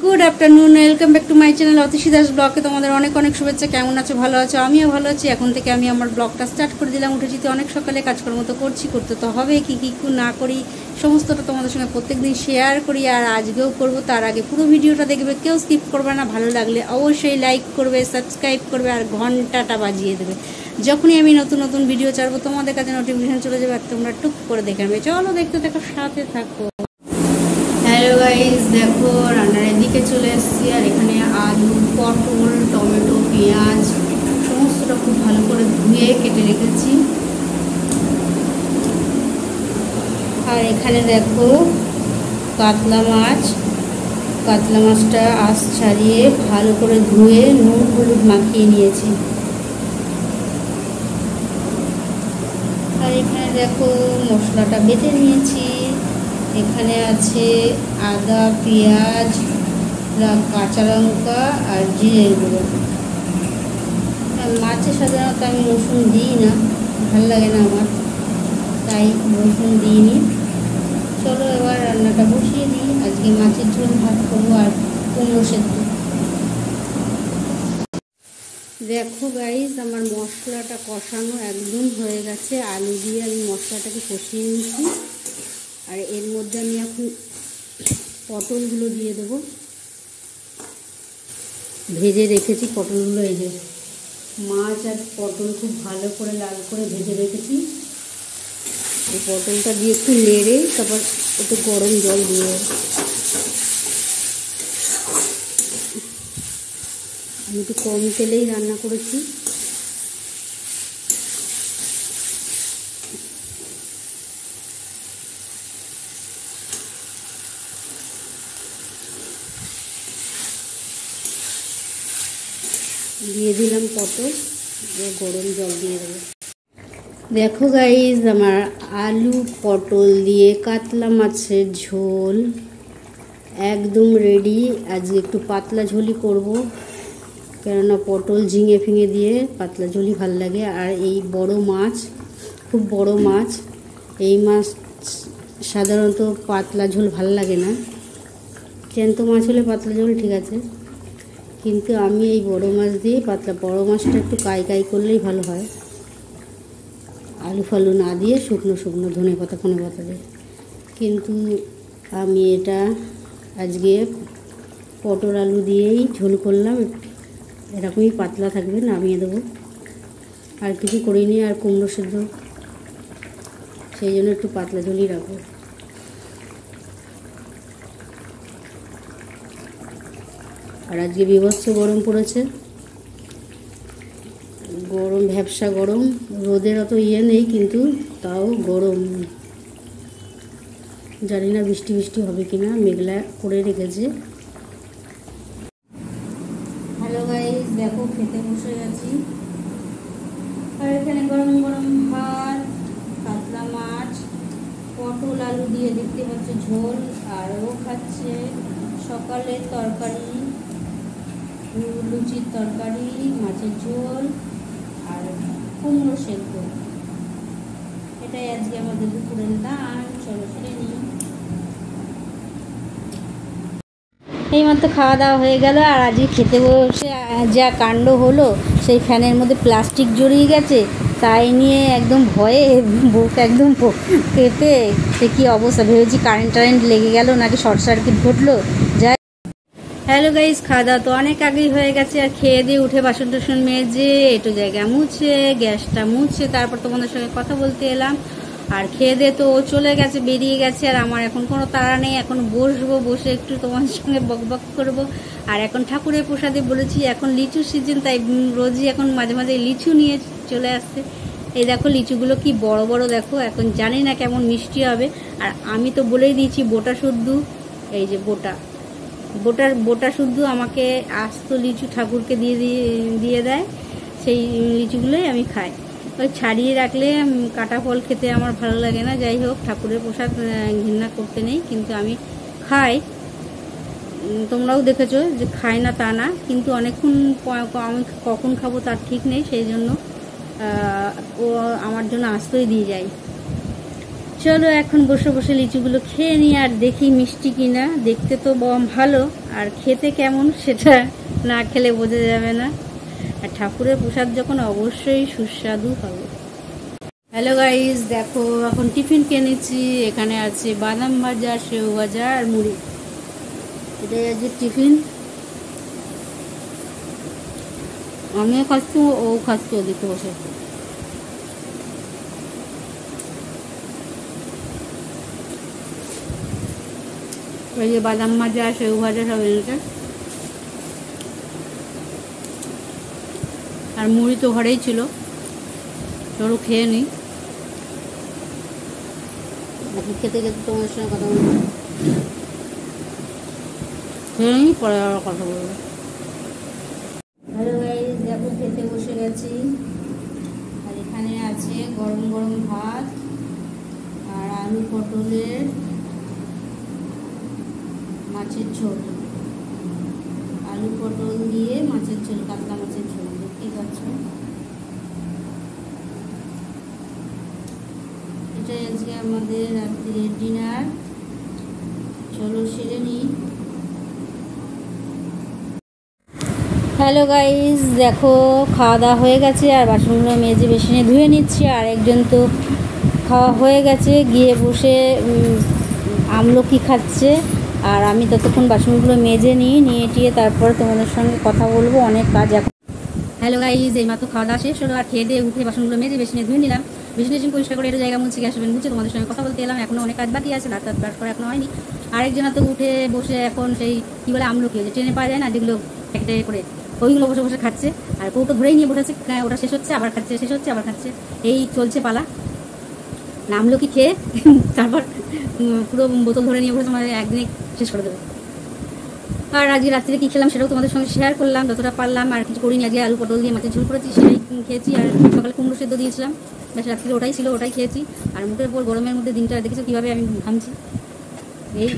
Good afternoon, welcome back to my channel Atishi Das ব্লগে তোমাদের অনেক অনেক শুভেচ্ছা। কেমন আছো? ভালো আছো? আমিও ভালো আছি। এখন থেকে আমি আমার ব্লগটা স্টার্ট করে দিলাম। উঠেছি তো অনেক সকালে, কাজকর্ম তো করতে তো হবে, কি না করি সমস্তটা তোমাদের সঙ্গে প্রত্যেকদিন শেয়ার করি, আর আজকেও করবো। তার আগে পুরো ভিডিওটা দেখবে, কেউ স্কিপ করবে না। ভালো লাগলে অবশ্যই লাইক করবে, সাবস্ক্রাইব করবে আর ঘন্টাটা বাজিয়ে দেবে। যখনই আমি নতুন নতুন ভিডিও ছাড়বো তোমাদের কাছে নোটিফিকেশন চলে যাবে আর তোমরা টুক করে দেখে নেবে। চলো দেখতে থাকো, সাথে থাকো। হ্যালো গাইস, দেখো রান্নার এদিকে চলে এসেছি। আর এখানে আলু, পটল, টমেটো, পেঁয়াজ সমস্তটা খুব ভালো করে ধুয়ে কেটে রেখেছি। আর এখানে দেখো কাতলা মাছটা আঁশ ছাড়িয়ে ভালো করে ধুয়ে নুন হলুদ মাখিয়ে নিয়েছি। আর এখানে দেখো মশলাটা বেটে নিয়েছি। এখানে আছে আদা, পেঁয়াজ, কাঁচা লঙ্কা আর জিরে গুঁড়ো। মাছে সাধারণত আমি রসুন দিই না, ভালো লাগে না আমার, তাই রসুন দিইনি। চলো এবার রান্নাটা বসিয়ে দিই। আজকে মাছের ঝোল ভাত করবো আর কুমড়ো সেদ্ধ। দেখো গাইস, আমার মশলাটা কষানো একদম হয়ে গেছে। আলু দিয়ে আমি মশলাটাকে কষিয়ে নিয়েছি। আর এর মধ্যে আমি এখন পটলগুলো দিয়ে দেবো। ভেজে রেখেছি পটলগুলো, এই যে মাছ আর পটল খুব ভালো করে লাল করে ভেজে রেখেছি। এই পটলটা দিয়ে একটু নেড়ে তারপর একটু গরম জল দিয়ে, আমি একটু কম তেলেই রান্না করেছি। দিয়ে দিলাম পটল, গরম জল দিয়ে দেবো। দেখো গাইস, আমার আলু পটল দিয়ে কাতলা মাছের ঝোল একদম রেডি। আজকে একটু পাতলা ঝোলই করব, কেননা পটল ঝিঙে ফিঙে দিয়ে পাতলা ঝোলই ভাল লাগে। আর এই বড় মাছ, খুব বড় মাছ, এই মাছ সাধারণত পাতলা ঝোল ভাল লাগে না। জ্যান্ত মাছ হলে পাতলা ঝোল ঠিক আছে, কিন্তু আমি এই বড় মাছ দিয়ে বড় মাছটা একটু কাই করলেই ভালো হয়। আলু ফালু না দিয়ে শুকনো ধনে পাতা দিয়ে। কিন্তু আমি এটা আজকে পটল আলু দিয়েই ঝোল করলাম। এরকমই পাতলা থাকবে, নামিয়ে দেবো। আর কিছু করিনি। আর কুমড়ো সেদ্ধ, সেই জন্য একটু পাতলা ঝোলই রাখবো। আর আজকে বীভৎস গরম পড়েছে, গরম ভ্যাপসা গরম। রোদের অত ইয়ে নেই, কিন্তু তাও গরম। জানি না বৃষ্টি হবে কিনা, মেঘলা করে রেখেছে। হ্যালো গাইস, দেখো খেতে বসে গেছি। আর এখানে গরম গরম ভাত, কাতলা মাছ, পটল আলু দিয়ে দেখতে পাচ্ছি ঝোল। আর ও খাচ্ছে সকালের তরকারি, লুচির তরকারি, মাছের ঝোল আর কুমড়ো সেদ্ধ। এটাই আজকে আমাদের দুপুরের লাঞ্চ। চলো সেরে নিই। এইমাত্র খাওয়া দাওয়া হয়ে গেল। আর আজকে খেতে বসে যা কাণ্ড হলো, সেই ফ্যানের মধ্যে প্লাস্টিক জড়িয়ে গেছে, তাই নিয়ে একদম ভয়ে বুক একদম কেঁপে সে কী অবস্থা। ভেবেছি কারেন্ট লেগে গেল নাকি শর্ট সার্কিট ঘটলো। যাই, হ্যালো গাইস, খাওয়া দাওয়া তো অনেক আগেই হয়ে গেছে। আর খেয়ে দিয়ে উঠে বাসন টাসন মেজে একটু জায়গা মুছে গ্যাসটা মুছে তারপর তোমাদের সঙ্গে কথা বলতে এলাম। আর খেয়ে দিয়ে তো ও চলে গেছে, বেরিয়ে গেছে। আর আমার এখন কোনো তাড়া নেই, এখন বসবো, বসে একটু তোমাদের সঙ্গে বকবক করবো। আর এখন ঠাকুরের প্রসাদে বলেছি, এখন লিচুর সিজন, তাই রোজই এখন মাঝে মাঝে লিচু নিয়ে চলে আসছে। এই দেখো লিচুগুলো কি বড় বড় দেখো, এখন জানি না কেমন মিষ্টি হবে। আর আমি তো বলেই দিয়েছি বোটা শুদ্ধ, এই যে বোটা শুদ্ধ আমাকে আস্ত লিচু ঠাকুরকে দিয়ে দেয়, সেই লিচুগুলোই আমি খাই। ওই ছাড়িয়ে রাখলে কাটা ফল খেতে আমার ভালো লাগে না। যাই হোক, ঠাকুরের প্রসাদ ঘৃণা করতে নেই, কিন্তু আমি খাই। তোমরাও দেখেছো যে খাই না তা না, কিন্তু অনেকক্ষণ আমি কখন খাবো তার ঠিক নেই, সেই জন্য ও আমার জন্য আস্তই দিয়ে যায়। চলো এখন বসে বসে লিচুগুলো খেয়ে নিই আর দেখি মিষ্টি কিনা। দেখতে তো ভালো, আর খেতে কেমন সেটা না খেলে বোঝা যাবে না। আর ঠাকুরের প্রসাদ যখন অবশ্যই সুস্বাদু হবে। হ্যালো গাইস, দেখো এখন টিফিন কিনেছি। এখানে আছে বাদাম ভাজা, সেও ভাজা আর মুড়ি। এটাই আছে টিফিন। আমিও খাচ্ছি, ও খাচ্ছি ওদিকে বসে। এই যে বাদাম ভাজা, সেও ভাজা সব এনেছে। আর মুড়ি তো ঘরেই ছিল, চলো খেয়ে নিই। খেতে খেতে তোমার সঙ্গে কথা বলবো, খেয়ে নিই, পরে আবার কথা বলবো। হ্যালো গাইস, দেখো খেতে বসে গেছি। আর এখানে আছে গরম গরম ভাত আর আলু পটলের মাছের ঝোল। আলু পটল দিয়ে মাছের ঝোল, কাতলা মাছের ঝোল, দেখতেই পাচ্ছ। এটাই আজকে আমাদের রাত্রির ডিনার। চলো সেরে নিই। হ্যালো গাইস, দেখো খাওয়া দাওয়া হয়ে গেছে আর বাসনগুলো মেজে বেসিনে ধুয়ে নিচ্ছি। আর একজন তো খাওয়া হয়ে গেছে, গিয়ে বসে আমলকি খাচ্ছে। আর আমি ততক্ষণ বাসনগুলো মেজে নিয়ে টিয়ে তারপর তোমাদের সঙ্গে কথা বলবো, অনেক কাজ এখন। হ্যালো গাইস, এইমাত্র খাওয়া দাওয়া শেষ হলো। আর খেয়ে দিয়ে উঠে বাসনগুলো মেজে বেসিনে ধুয়ে নিলাম। বেসিনে পরিষ্কার করে এটা জায়গা মুছে, গ্যাস ওভেন মুছে তোমাদের সঙ্গে কথা বলতে এলাম। এখনও অনেক কাজ বাকি আছে, দাঁত ব্রাশ করা এখনো হয়নি। আরেকজনা তো উঠে বসে এখন সেই কী বলে আমলকি, যে ট্রেনে পাওয়া যায় না, যেগুলো প্যাকেটে করে, ওইগুলো বসে বসে খাচ্ছে। আর কৌটো ধরেই নিয়ে বসেছে, ওটা শেষ হচ্ছে আবার খাচ্ছে, শেষ হচ্ছে আবার খাচ্ছে, এই চলছে পালা। আমলকি খেয়ে তারপর পুরো বোতল ধরে নিয়ে বসেছে, মানে একদিনে শেষ করে দেবে। আর আজকে রাত্রিতে কী খেলাম সেটাও তোমাদের সঙ্গে শেয়ার করলাম যতটা পারলাম। আর কিছু করিনি, আজকে আলু পটল দিয়ে মাছের ঝোল করেছি, সেটাই খেয়েছি। আর সকালে কুমড়ো সেদ্ধ দিয়েছিলাম, বেশ রাত্রিতে ওটাই ছিল, ওটাই খেয়েছি। আর মুখের পর গরমের মধ্যে দিনটা দেখেছো কীভাবে আমি ঘামছি। এই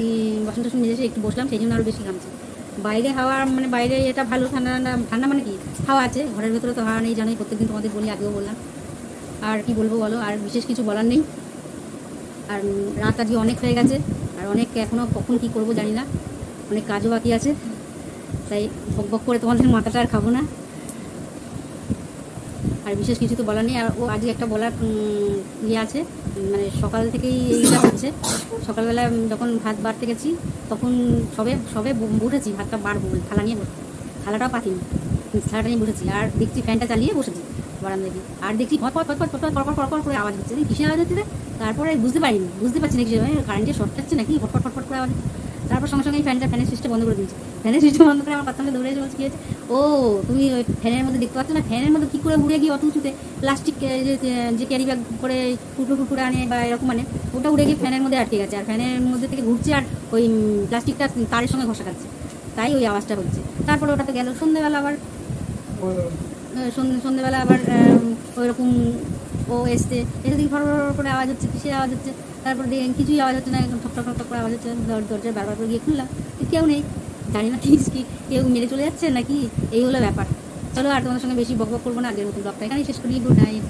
বাসন টাসন মেজে একটু বসলাম, সেই জন্য আরও বেশি ঘামছি। বাইরে হাওয়া, মানে বাইরে এটা ভালো, ঠান্ডা ঠান্ডা, ঠান্ডা মানে কি হাওয়া আছে, ঘরের ভেতরে তো হাওয়া নেই, জানোই, প্রত্যেকদিন তোমাদের বলি, আগেও বললাম। আর কি বলবো বলো, আর বিশেষ কিছু বলার নেই। আর রাত আজকে অনেক হয়ে গেছে, আর অনেক এখনও কখন কী করবো জানি না, অনেক কাজও বাকি আছে। তাই বক বক করে তোমাদের মাথাটা আর খাবো না। আর বিশেষ কিছু তো বলার নেই। আর ও আজকে একটা বলার ইয়ে আছে, মানে সকাল থেকেই এইটা হচ্ছে। সকালবেলা যখন ভাত বাড়তে গেছি তখন সবে সবে বসেছি, ভাতটা বাড়বো বলে থালা নিয়ে বসে, থালাটাও পাতিনি, থালাটা নিয়ে বসেছি। আর দেখছি ফ্যানটা চালিয়ে বসেছি বারান্দায় দিয়ে, আর দেখছি ফট ফট ফট ফট ফট ফট ফট ফট করে আওয়াজ হচ্ছে। কিসের আওয়াজ হচ্ছে? তারপরে বুঝতে পারছি না কিসের, কারেন্টের শর্ট থাকছে নাকি, ফট ফট ফট ফট করে আওয়াজ। তারপর সঙ্গে সঙ্গে ফ্যানের সুইচটা বন্ধ করে দিয়েছি। ফ্যানের সুইচটা বন্ধ করে আমার পাত্তামে দৌড়ে এসে বলছি কী হয়েছে। ও তুমি ওই ফ্যানের মধ্যে দেখতে পাচ্ছ না, ফ্যানের মধ্যে কী করে উড়ে গিয়ে অত উঁচুতে প্লাস্টিক যে ক্যারি ব্যাগ করে টুকরো আনে বা এরকম মানে, ওটা উড়ে গিয়ে ফ্যানের মধ্যে আটকে গেছে। আর ফ্যানের মধ্যে থেকে ঘুরছে আর ওই প্লাস্টিকটা তারের সঙ্গে ঘষা খাচ্ছে, তাই ওই আওয়াজটা হচ্ছে। তারপরে ওটা তো গেল। সন্ধ্যেবেলা আবার ওইরকম ও এসে দেখি ফর করে আওয়াজ হচ্ছে, কিসের আওয়াজ হচ্ছে। তারপরে দেখি কিছুই আওয়াজ হচ্ছে না, একদম ঠক ঠক ঠক করে আওয়াজ হচ্ছে। দরজায় বারবার করে গিয়ে খুললাম, কেউ নেই। জানি না কি কেউ মেরে চলে যাচ্ছে নাকি, এই হলো ব্যাপার। চলো আর তোমাদের সঙ্গে বেশি বক বক করবো না, আগের মতো ব্লগটা এখানেই শেষ করি। Good night.